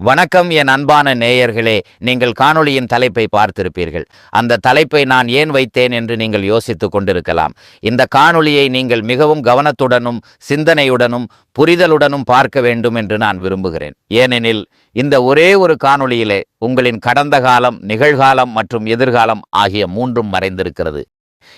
வணக்கம் என் அன்பான நேயர்களே. நீங்கள் காணொளியின் தலைப்பை பார்த்திருப்பீர்கள். அந்த தலைப்பை நான் ஏன் வைத்தேன் என்று நீங்கள் யோசித்துக் கொண்டிருக்கலாம். இந்த காணொளியை நீங்கள் மிகவும் கவனத்துடனும் சிந்தனையுடனும் புரிதலுடனும் பார்க்க வேண்டும் என்று நான் விரும்புகிறேன். ஏனெனில் இந்த ஒரே ஒரு காணொளியிலே உங்களின் கடந்த காலம், நிகழ்காலம் மற்றும் எதிர்காலம் ஆகிய மூன்றும் மறைந்திருக்கிறது.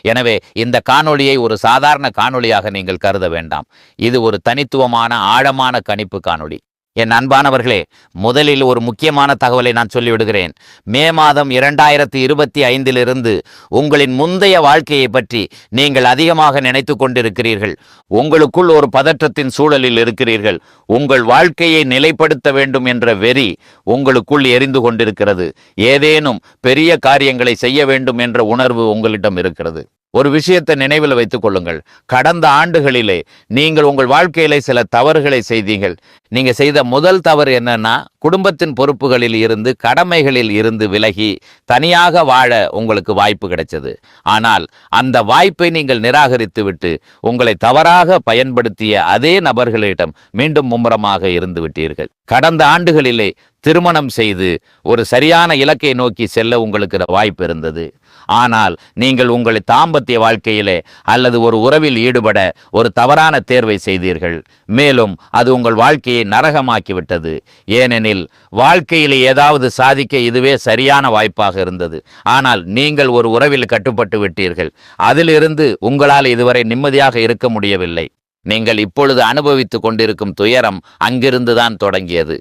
எனவே இந்த காணொளியை ஒரு சாதாரண காணொளியாக நீங்கள் கருத வேண்டாம். இது ஒரு தனித்துவமான ஆழமான கணிப்பு காணொளி. என் அன்பானவர்களே, முதலில் ஒரு முக்கியமான தகவலை நான் சொல்லிவிடுகிறேன். மே மாதம் 2025 உங்களின் முந்தைய வாழ்க்கையை பற்றி நீங்கள் அதிகமாக நினைத்து கொண்டிருக்கிறீர்கள். உங்களுக்குள் ஒரு பதற்றத்தின் சூழலில் இருக்கிறீர்கள். உங்கள் வாழ்க்கையை நிலைப்படுத்த வேண்டும் என்ற வெறி உங்களுக்குள் எரிந்து கொண்டிருக்கிறது. ஏதேனும் பெரிய காரியங்களை செய்ய வேண்டும் என்ற உணர்வு உங்களிடம் இருக்கிறது. ஒரு விஷயத்தை நினைவில் வைத்துக் கொள்ளுங்கள். கடந்த ஆண்டுகளிலே நீங்கள் உங்கள் வாழ்க்கையிலே சில தவறுகளை செய்தீர்கள். நீங்க செய்த முதல் தவறு என்னன்னா, குடும்பத்தின் பொறுப்புகளில் இருந்து, கடமைகளில் இருந்து விலகி தனியாக வாழ உங்களுக்கு வாய்ப்பு கிடைச்சது. ஆனால் அந்த வாய்ப்பை நீங்கள் நிராகரித்து விட்டு உங்களை தவறாக பயன்படுத்திய அதே நபர்களிடம் மீண்டும் மும்முரமாக இருந்து விட்டீர்கள். கடந்த ஆண்டுகளிலே திருமணம் செய்து ஒரு சரியான இலக்கை நோக்கி செல்ல உங்களுக்கு வாய்ப்பு இருந்தது. ஆனால் நீங்கள் உங்களை தாம்பத்திய வாழ்க்கையிலே அல்லது ஒரு உறவில் ஈடுபட ஒரு தவறான தேர்வை செய்தீர்கள். மேலும் அது உங்கள் வாழ்க்கையை நரகமாக்கிவிட்டது. ஏனெனில் வாழ்க்கையில் ஏதாவது சாதிக்க இதுவே சரியான வாய்ப்பாக இருந்தது. ஆனால் நீங்கள் ஒரு உறவில் கட்டுப்பட்டு விட்டீர்கள். அதிலிருந்து உங்களால் இதுவரை நிம்மதியாக இருக்க முடியவில்லை. நீங்கள் இப்பொழுது அனுபவித்துக் கொண்டிருக்கும் துயரம் அங்கிருந்துதான் தொடங்கியது.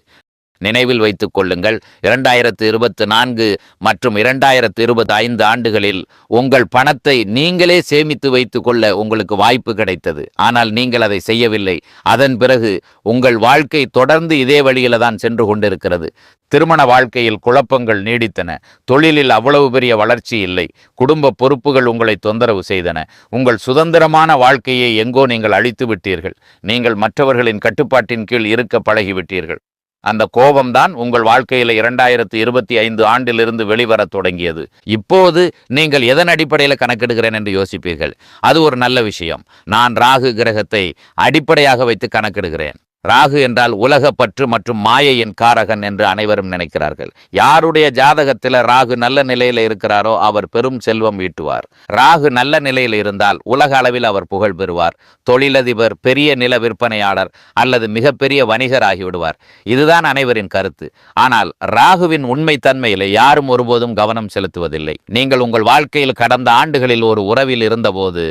நினைவில் வைத்துக் கொள்ளுங்கள், 2024 மற்றும் 2025 ஆண்டுகளில் உங்கள் பணத்தை நீங்களே சேமித்து வைத்துக் கொள்ள உங்களுக்கு வாய்ப்பு கிடைத்தது. ஆனால் நீங்கள் அதை செய்யவில்லை. அதன் பிறகு உங்கள் வாழ்க்கை தொடர்ந்து இதே வழியில தான் சென்று கொண்டிருக்கிறது. திருமண வாழ்க்கையில் குழப்பங்கள் நீடித்தன. தொழிலில் அவ்வளவு பெரிய வளர்ச்சி இல்லை. குடும்ப பொறுப்புகள் உங்களை தொந்தரவு செய்தன. உங்கள் சுதந்திரமான வாழ்க்கையை எங்கோ நீங்கள் அழித்து விட்டீர்கள். நீங்கள் மற்றவர்களின் கட்டுப்பாட்டின் கீழ் இருக்க பழகிவிட்டீர்கள். அந்த கோபம்தான் உங்கள் வாழ்க்கையில 2025 ஆண்டிலிருந்து வெளிவர தொடங்கியது. இப்போது நீங்கள் எதன் அடிப்படையில் கணக்கெடுக்கிறேன் என்று யோசிப்பீர்கள். அது ஒரு நல்ல விஷயம். நான் ராகு கிரகத்தை அடிப்படையாக வைத்து கணக்கெடுக்கிறேன். ராகு என்றால் உலகப்பற்று மற்றும் மாயையின் காரகன் என்று அனைவரும் நினைக்கிறார்கள். யாருடைய ஜாதகத்தில் ராகு நல்ல நிலையில் இருக்கிறாரோ அவர் பெரும் செல்வம் ஈட்டுவார். ராகு நல்ல நிலையில் இருந்தால் உலக அளவில் அவர் புகழ் பெறுவார். தொழிலதிபர், பெரிய நில விற்பனையாளர் அல்லது மிகப்பெரிய வணிகர் ஆகிவிடுவார். இதுதான் அனைவரின் கருத்து. ஆனால் ராகுவின் உண்மை தன்மையிலே யாரும் ஒருபோதும் கவனம் செலுத்துவதில்லை. நீங்கள் உங்கள் வாழ்க்கையில் கடந்த ஆண்டுகளில் ஒரு உறவில் இருந்தபோது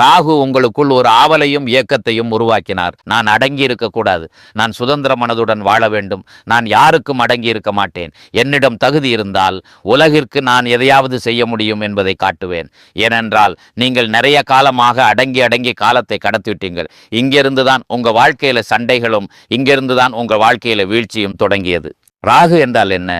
ராகு உங்களுக்குள் ஒரு ஆவலையும் இயக்கத்தையும் உருவாக்கினார். நான் அடங்கி இருக்கக்கூடாது, நான் சுதந்திர மனதுடன் வாழ வேண்டும், நான் யாருக்கும் அடங்கி இருக்க மாட்டேன், என்னிடம் தகுதி இருந்தால் உலகிற்கு நான் எதையாவது செய்ய முடியும் என்பதை காட்டுவேன். ஏனென்றால் நீங்கள் நிறைய காலமாக அடங்கி காலத்தை கடத்திவிட்டீங்கள். இங்கிருந்துதான் உங்க வாழ்க்கையில சண்டைகளும், இங்கிருந்துதான் உங்க வாழ்க்கையில வீழ்ச்சியும் தொடங்கியது. ராகு என்றால் என்ன?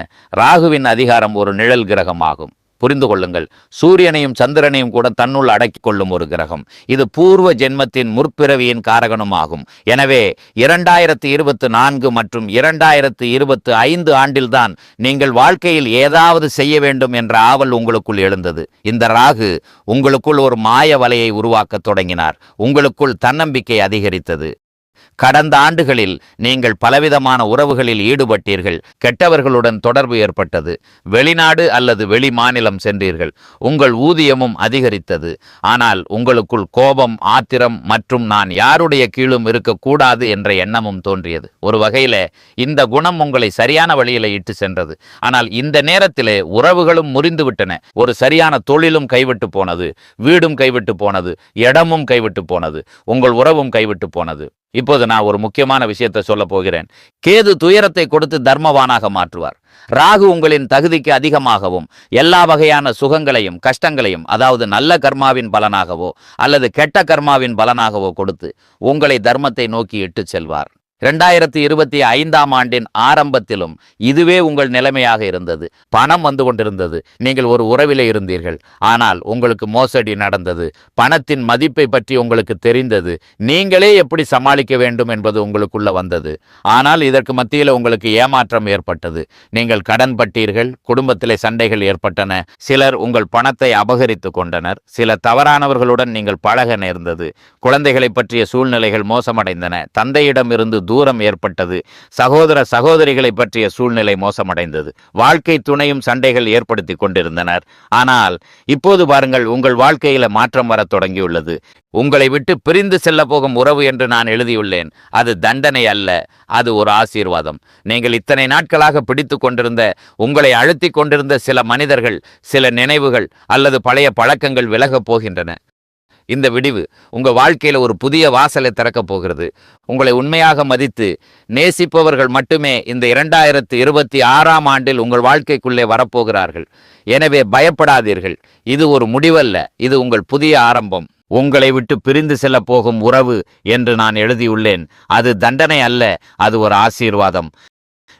ராகுவின் அதிகாரம் ஒரு நிழல் கிரகமாகும். புரிந்து கொள்ளுங்கள், சூரியனையும் சந்திரனையும் கூட தன்னுள் அடக்கிக் கொள்ளும் ஒரு கிரகம். இது பூர்வ ஜென்மத்தின் முற்பிறவியின் காரகனும் ஆகும். எனவே 2024 மற்றும் 2025 ஆண்டில்தான் நீங்கள் வாழ்க்கையில் ஏதாவது செய்ய வேண்டும் என்ற ஆவல் உங்களுக்குள் எழுந்தது. இந்த ராகு உங்களுக்குள் ஒரு மாய வலையை உருவாக்க தொடங்கினார். உங்களுக்குள் தன்னம்பிக்கை அதிகரித்தது. கடந்த ஆண்டுகளில் நீங்கள் பலவிதமான உறவுகளில் ஈடுபட்டீர்கள். கெட்டவர்களுடன் தொடர்பு ஏற்பட்டது. வெளிநாடு அல்லது வெளி மாநிலம் சென்றீர்கள். உங்கள் ஊதியமும் அதிகரித்தது. ஆனால் உங்களுக்குள் கோபம், ஆத்திரம் மற்றும் நான் யாருடைய கீழும் இருக்கக்கூடாது என்ற எண்ணமும் தோன்றியது. ஒரு வகையில இந்த குணம் உங்களை சரியான வழியில இட்டு சென்றது. ஆனால் இந்த நேரத்திலே உறவுகளும் முறிந்து விட்டன. ஒரு சரியான தொழிலும் கைவிட்டு போனது, வீடும் கைவிட்டு போனது, இடமும் கைவிட்டு போனது, உங்கள் உறவும் கைவிட்டு போனது. இப்போது நான் ஒரு முக்கியமான விஷயத்தை சொல்ல போகிறேன். கேது துயரத்தை கொடுத்து தர்மவானாக மாற்றுவார். ராகு உங்களின் தகுதிக்கு அதிகமாகவும் எல்லா வகையான சுகங்களையும் கஷ்டங்களையும், அதாவது நல்ல கர்மாவின் பலனாகவோ அல்லது கெட்ட கர்மாவின் பலனாகவோ கொடுத்து உங்களை தர்மத்தை நோக்கி இட்டு செல்வார். 2025 ஆண்டின் ஆரம்பத்திலும் இதுவே உங்கள் நிலைமையாக இருந்தது. பணம் வந்து கொண்டிருந்தது. நீங்கள் ஒரு உறவிலே இருந்தீர்கள். ஆனால் உங்களுக்கு மோசடி நடந்தது. பணத்தின் மதிப்பை பற்றி உங்களுக்கு தெரிந்தது. நீங்களே எப்படி சமாளிக்க வேண்டும் என்பது உங்களுக்குள்ள வந்தது. ஆனால் இதற்கு மத்தியில் உங்களுக்கு ஏமாற்றம் ஏற்பட்டது. நீங்கள் கடன் பட்டீர்கள். குடும்பத்திலே சண்டைகள் ஏற்பட்டன. சிலர் உங்கள் பணத்தை அபகரித்து கொண்டனர். சில தவறானவர்களுடன் நீங்கள் பழக நேர்ந்தது. குழந்தைகளை பற்றிய சூழ்நிலைகள் மோசமடைந்தன. தந்தையிடம் இருந்து தூரம் ஏற்பட்டது. சகோதர சகோதரிகளை பற்றிய சூழ்நிலை மோசமடைந்தது. வாழ்க்கை துணையும் சண்டைகள் ஏற்படுத்தி கொண்டிருந்தனர். ஆனால் இப்போது பாருங்கள், உங்கள் வாழ்க்கையில மாற்றம் வர தொடங்கியுள்ளது. உங்களை விட்டு பிரிந்து செல்ல போகும் உறவு என்று நான் எழுதியுள்ளேன். அது தண்டனை அல்ல, அது ஒரு ஆசீர்வாதம். நீங்கள் இத்தனை நாட்களாக பிடித்து கொண்டிருந்த, உங்களை அழுத்தி கொண்டிருந்த சில மனிதர்கள், சில நினைவுகள் அல்லது பழைய பழக்கங்கள் விலகப் போகின்றன. இந்த விடிவு உங்கள் வாழ்க்கையில் ஒரு புதிய வாசலை திறக்கப் போகிறது. உங்களை உண்மையாக மதித்து நேசிப்பவர்கள் மட்டுமே இந்த 2026ஆம் ஆண்டில் உங்கள் வாழ்க்கைக்குள்ளே வரப்போகிறார்கள். எனவே பயப்படாதீர்கள். இது ஒரு முடிவல்ல, இது உங்கள் புதிய ஆரம்பம். உங்களை விட்டு பிரிந்து செல்ல போகும் உறவு என்று நான் எழுதியுள்ளேன். அது தண்டனை அல்ல, அது ஒரு ஆசீர்வாதம்.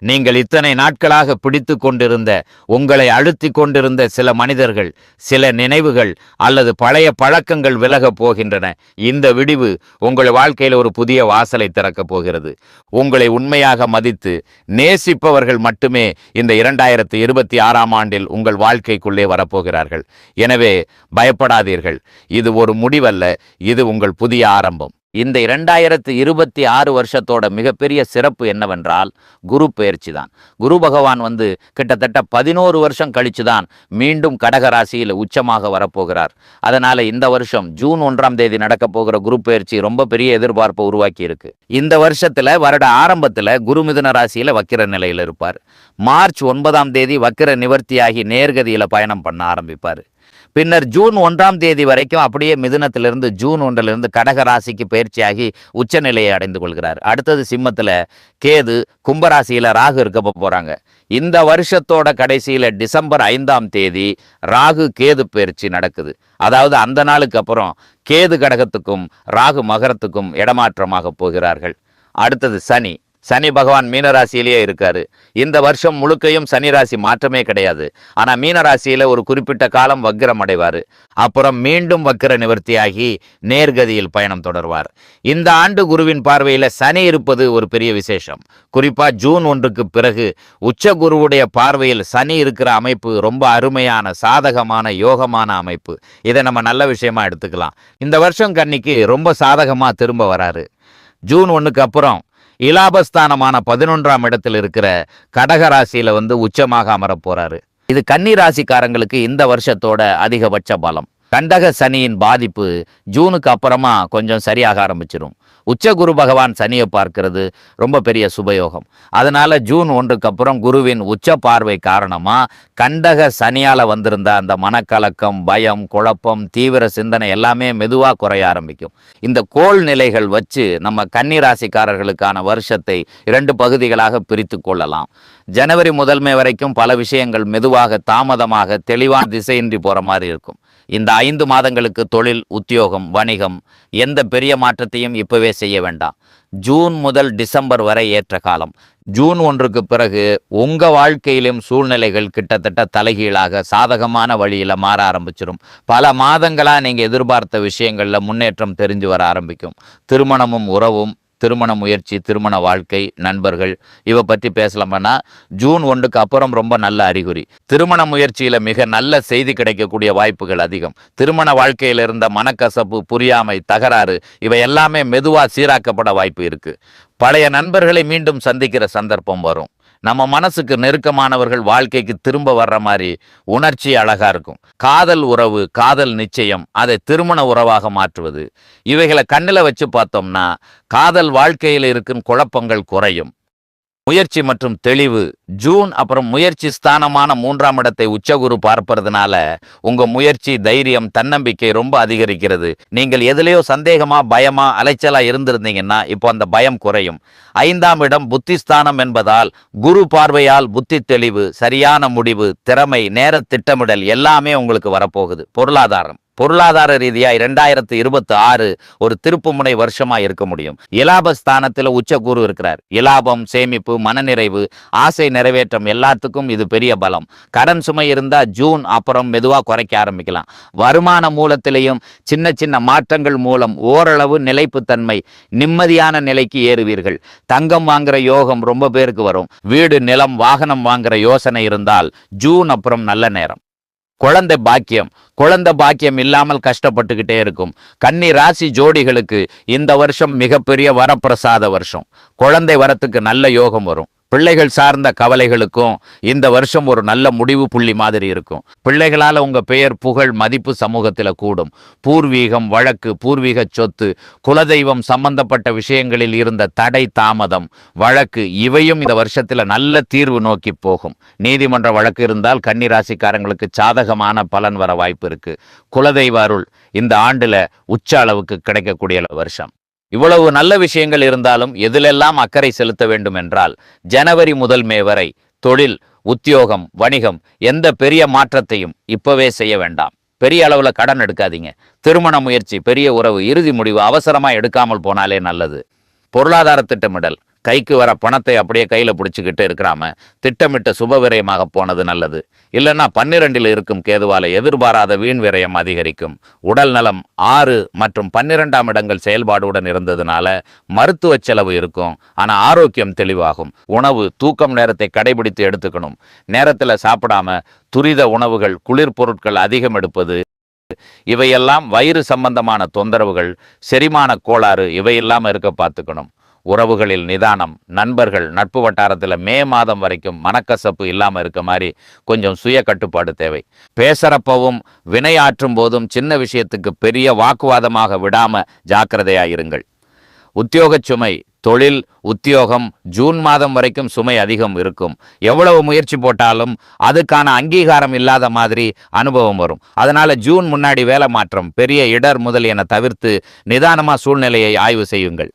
நீங்கள் இத்தனை நாட்களாக பிடித்து கொண்டிருந்த, உங்களை அழுத்தி கொண்டிருந்த சில மனிதர்கள், சில நினைவுகள் அல்லது பழைய பழக்கங்கள் விலகப் போகின்றன. இந்த விடிவு உங்கள் வாழ்க்கையில் ஒரு புதிய வாசலை திறக்கப் போகிறது. உங்களை உண்மையாக மதித்து நேசிப்பவர்கள் மட்டுமே இந்த 2026ஆம் ஆண்டில் உங்கள் வாழ்க்கைக்குள்ளே வரப்போகிறார்கள். எனவே பயப்படாதீர்கள். இது ஒரு முடிவல்ல, இது உங்கள் புதிய ஆரம்பம். இந்த 2026 வருஷத்தோட மிகப்பெரிய சிறப்பு என்னவென்றால் குரு பெயர்ச்சி தான். குரு பகவான் கிட்டத்தட்ட 11 வருஷம் கழிச்சு தான் மீண்டும் கடகராசியில் உச்சமாக வரப்போகிறார். அதனால இந்த வருஷம் ஜூன் 1ஆம் தேதி நடக்க போகிற குரு பெயர்ச்சி ரொம்ப பெரிய எதிர்பார்ப்பை உருவாக்கி இருக்கு. இந்த வருஷத்துல வருட ஆரம்பத்துல குரு மிதுன ராசியில வக்கிர நிலையில் இருப்பார். மார்ச் 9ஆம் தேதி வக்கிர நிவர்த்தியாகி நேர்கதியில பயணம் பண்ண ஆரம்பிப்பார். பின்னர் ஜூன் 1ஆம் தேதி வரைக்கும் அப்படியே மிதுனத்திலிருந்து ஜூன் 1லிருந்து கடக ராசிக்கு பயிற்சியாகி உச்சநிலையை அடைந்து கொள்கிறார். அடுத்தது சிம்மத்தில் கேது, கும்பராசியில் ராகு இருக்க போகிறாங்க. இந்த வருஷத்தோட கடைசியில் டிசம்பர் 5ஆம் தேதி ராகு கேது பயிற்சி நடக்குது. அதாவது அந்த நாளுக்கு அப்புறம் கேது கடகத்துக்கும் ராகு மகரத்துக்கும் இடமாற்றமாக போகிறார்கள். அடுத்தது சனி. சனி பகவான் மீனராசியிலேயே இருக்காரு. இந்த வருஷம் முழுக்கையும் சனி ராசி மாற்றமே கிடையாது. ஆனா மீனராசியில ஒரு குறிப்பிட்ட காலம் வக்கிரம் அடைவார். அப்புறம் மீண்டும் வக்கிர நிவர்த்தியாகி நேர்கதியில் பயணம் தொடர்வார். இந்த ஆண்டு குருவின் பார்வையில சனி இருப்பது ஒரு பெரிய விசேஷம். குறிப்பா ஜூன் 1க்கு பிறகு உச்ச குருவுடைய பார்வையில் சனி இருக்கிற அமைப்பு ரொம்ப அருமையான, சாதகமான, யோகமான அமைப்பு. இதை நம்ம நல்ல விஷயமா எடுத்துக்கலாம். இந்த வருஷம் கன்னிக்கு ரொம்ப சாதகமா திரும்ப வராரு. ஜூன் 1க்கு அப்புறம் இலாபஸ்தானமான 11ஆம் இடத்தில் இருக்கிற கடகராசியில உச்சமாக அமர போறாரு. இது கன்னி ராசிக்காரங்களுக்கு இந்த வருஷத்தோட அதிகபட்ச பலம். கண்டக சனியின் பாதிப்பு ஜூனுக்கு அப்புறமா கொஞ்சம் சரியாக ஆரம்பிச்சிடும். உச்ச குரு பகவான் சனியை பார்க்கிறது ரொம்ப பெரிய சுபயோகம். அதனால ஜூன் 1க்கு அப்புறம் குருவின் உச்ச பார்வை காரணமா கண்டக சனியால வந்திருந்த அந்த மனக்கலக்கம், பயம், குழப்பம், தீவிர சிந்தனை எல்லாமே மெதுவா குறைய ஆரம்பிக்கும். இந்த கோள் நிலைகள் வச்சு நம்ம கன்னி ராசிக்காரர்களுக்கான வருஷத்தை 2 பகுதிகளாக பிரித்து கொள்ளலாம். ஜனவரி முதல்மை வரைக்கும் பல விஷயங்கள் மெதுவாக, தாமதமாக, தெளிவான திசையின்றி போற மாதிரி இருக்கும். இந்த 5 மாதங்களுக்கு தொழில், உத்தியோகம், வணிகம் எந்த பெரிய மாற்றத்தையும் இப்பவே செய்ய வேண்டாம். ஜூன் முதல் டிசம்பர் வரை ஏற்ற காலம். ஜூன் 1க்கு பிறகு உங்க வாழ்க்கையிலும் சூழ்நிலைகள் கிட்டத்தட்ட தலைகீழாக சாதகமான வழியில மாற ஆரம்பிச்சிடும். பல மாதங்களா நீங்க எதிர்பார்த்த விஷயங்கள்ல முன்னேற்றம் தெரிஞ்சு வர ஆரம்பிக்கும். திருமணமும் உறவும், திருமண முயற்சி, திருமண வாழ்க்கை, நண்பர்கள் இவை பற்றி பேசலாம்னா ஜூன் 1க்கு அப்புறம் ரொம்ப நல்ல அறிகுறி. திருமண முயற்சியில மிக நல்ல செய்தி கிடைக்கக்கூடிய வாய்ப்புகள் அதிகம். திருமண வாழ்க்கையில் இருந்த மனக்கசப்பு, புரியாமை, தகராறு இவை எல்லாமே மெதுவா சீராக்கப்பட வாய்ப்பு இருக்கு. பழைய நண்பர்களை மீண்டும் சந்திக்கிற சந்தர்ப்பம் வரும். நம்ம மனசுக்கு நெருக்கமானவர்கள் வாழ்க்கைக்கு திரும்ப வர்ற மாதிரி உணர்ச்சி அழகா இருக்கும். காதல் உறவு, காதல் நிச்சயம், அதை திருமண உறவாக மாற்றுவது, இவைகளை கண்ணில் வச்சு பார்த்தோம்னா காதல் வாழ்க்கையில் இருக்கும் குழப்பங்கள் குறையும். முயற்சி மற்றும் தெளிவு. ஜூன் அப்புறம் முயற்சி ஸ்தானமான 3ஆம் இடத்தை உச்சகுரு பார்ப்பதுனால உங்க முயற்சி, தைரியம், தன்னம்பிக்கை ரொம்ப அதிகரிக்கிறது. நீங்கள் எதுலேயோ சந்தேகமா, பயமா, அலைச்சலா இருந்திருந்தீங்கன்னா இப்போ அந்த பயம் குறையும். 5ஆம் இடம் புத்திஸ்தானம் என்பதால் குரு பார்வையால் புத்தி தெளிவு, சரியான முடிவு, திறமை, நேர திட்டமிடல் எல்லாமே உங்களுக்கு வரப்போகுது. பொருளாதார ரீதியா 2026 ஒரு திருப்புமுனை வருஷமா இருக்க முடியும். இலாபஸ்தானத்தில் உச்ச குரு இருக்கிறார். இலாபம், சேமிப்பு, மனநிறைவு, ஆசை நிறைவேற்றம் எல்லாத்துக்கும் இது பெரிய பலம். கடன் சுமை இருந்தா ஜூன் அப்புறம் மெதுவா குறைக்க ஆரம்பிக்கலாம். வருமான மூலத்திலையும் சின்ன சின்ன மாற்றங்கள் மூலம் ஓரளவு நிலைப்புத்தன்மை, நிம்மதியான நிலைக்கு ஏறுவீர்கள். தங்கம் வாங்குற யோகம் ரொம்ப பேருக்கு வரும். வீடு, நிலம், வாகனம் வாங்குற யோசனை இருந்தால் ஜூன் அப்புறம் நல்ல நேரம். குழந்தை பாக்கியம். குழந்தை பாக்கியம் இல்லாமல் கஷ்டப்பட்டுக்கிட்டே இருக்கும். கன்னி ராசி ஜோடிகளுக்கு இந்த வருஷம் மிகப்பெரிய வரப்பிரசாத வருஷம். குழந்தை வரத்துக்கு நல்ல யோகம் வரும். பிள்ளைகள் சார்ந்த கவலைகளுக்கும் இந்த வருஷம் ஒரு நல்ல முடிவு புள்ளி மாதிரி இருக்கும். பிள்ளைகளால் உங்க பெயர் புகழ் மதிப்பு சமூகத்தில் கூடும். பூர்வீகம் வழக்கு, பூர்வீக சொத்து, குலதெய்வம் சம்பந்தப்பட்ட விஷயங்களில் இருந்த தடை தாமதம் வழக்கு இவையும் இந்த வருஷத்துல நல்ல தீர்வு நோக்கி போகும். நீதிமன்ற வழக்கு இருந்தால் கன்னிராசிக்காரங்களுக்கு சாதகமான பலன் வர வாய்ப்பு இருக்கு. குலதெய்வ அருள் இந்த ஆண்டுல உச்ச அளவுக்கு கிடைக்கக்கூடிய வருஷம். இவ்வளவு நல்ல விஷயங்கள் இருந்தாலும் எதிலெல்லாம் அக்கறை செலுத்த வேண்டும் என்றால், ஜனவரி முதல் மே வரை தொழில், உத்தியோகம், வணிகம் எந்த பெரிய மாற்றத்தையும் இப்பவே செய்ய வேண்டாம். பெரிய அளவுல கடன் எடுக்காதீங்க. திருமண முயற்சி, பெரிய உறவு, இறுதி முடிவு அவசரமா எடுக்காமல் போனாலே நல்லது. பொருளாதார திட்டமிடல், கைக்கு வர பணத்தை அப்படியே கையில் பிடிச்சிக்கிட்டு இருக்கிறாம திட்டமிட்ட சுப விரயமாக போனது நல்லது. இல்லைன்னா 12 இருக்கும் கேதுவால எதிர்பாராத வீண் விரயம் அதிகரிக்கும். உடல் நலம் 6 மற்றும் 12ஆம் இடங்கள் செயல்பாடுடன் இருந்ததுனால மருத்துவ செலவு இருக்கும். ஆனால் ஆரோக்கியம் தெளிவாகும். உணவு, தூக்கம் நேரத்தை கடைபிடித்து எடுத்துக்கணும். நேரத்தில் சாப்பிடாம துரித உணவுகள், குளிர் பொருட்கள் அதிகம் எடுப்பது, இவையெல்லாம் வயிறு சம்பந்தமான தொந்தரவுகள், செரிமான கோளாறு இவையெல்லாம் இருக்க பார்த்துக்கணும். உறவுகளில் நிதானம். நண்பர்கள், நட்பு வட்டாரத்தில் மே மாதம் வரைக்கும் மனக்கசப்பு இல்லாமல் இருக்க மாதிரி கொஞ்சம் சுய கட்டுப்பாடு தேவை. பேசுறப்பவும் வினையாற்றும் போதும் சின்ன விஷயத்துக்கு பெரிய வாக்குவாதமாக விடாம ஜாக்கிரதையாயிருங்கள். உத்தியோக சுமை, தொழில், உத்தியோகம் ஜூன் மாதம் வரைக்கும் சுமை அதிகம் இருக்கும். எவ்வளவு முயற்சி போட்டாலும் அதுக்கான அங்கீகாரம் இல்லாத மாதிரி அனுபவம் வரும். அதனால ஜூன் முன்னாடி வேலை மாற்றம், பெரிய இடர் முதலியன தவிர்த்து நிதானமா சூழ்நிலையை ஆய்வு செய்யுங்கள்.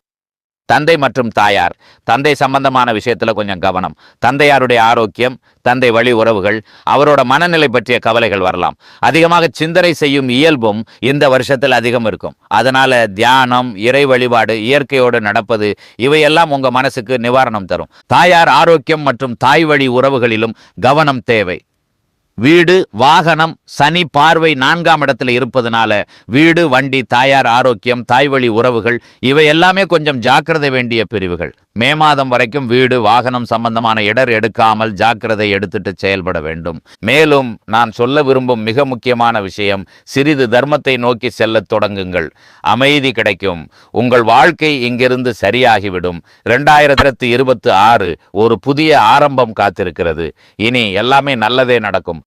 தந்தை மற்றும் தாயார், தந்தை சம்பந்தமான விஷயத்துல கொஞ்சம் கவனம். தந்தையாருடைய ஆரோக்கியம், தந்தை வழி உறவுகள், அவரோட மனநிலை பற்றிய கவலைகள் வரலாம். அதிகமாக சிந்தனை செய்யும் இயல்பும் இந்த வருஷத்தில் அதிகம் இருக்கும். அதனால தியானம், இறை வழிபாடு, இயற்கையோடு நடப்பது இவையெல்லாம் உங்க மனசுக்கு நிவாரணம் தரும். தாயார் ஆரோக்கியம் மற்றும் தாய் வழி உறவுகளிலும் கவனம் தேவை. வீடு, வாகனம், சனி பார்வை 4ஆம் இடத்துல இருப்பதனால வீடு, வண்டி, தாயார் ஆரோக்கியம், தாய்வழி உறவுகள் இவை எல்லாமே கொஞ்சம் ஜாக்கிரதை வேண்டிய பிரிவுகள். மே மாதம் வரைக்கும் வீடு, வாகனம் சம்பந்தமான இடர் எடுக்காமல் ஜாக்கிரதை எடுத்துட்டு செயல்பட வேண்டும். மேலும் நான் சொல்ல விரும்பும் மிக முக்கியமான விஷயம், சிறிது தர்மத்தை நோக்கி செல்ல தொடங்குங்கள். அமைதி கிடைக்கும். உங்கள் வாழ்க்கை இங்கிருந்து சரியாகிவிடும். 2026 ஒரு புதிய ஆரம்பம் காத்திருக்கிறது. இனி எல்லாமே நல்லதே நடக்கும்.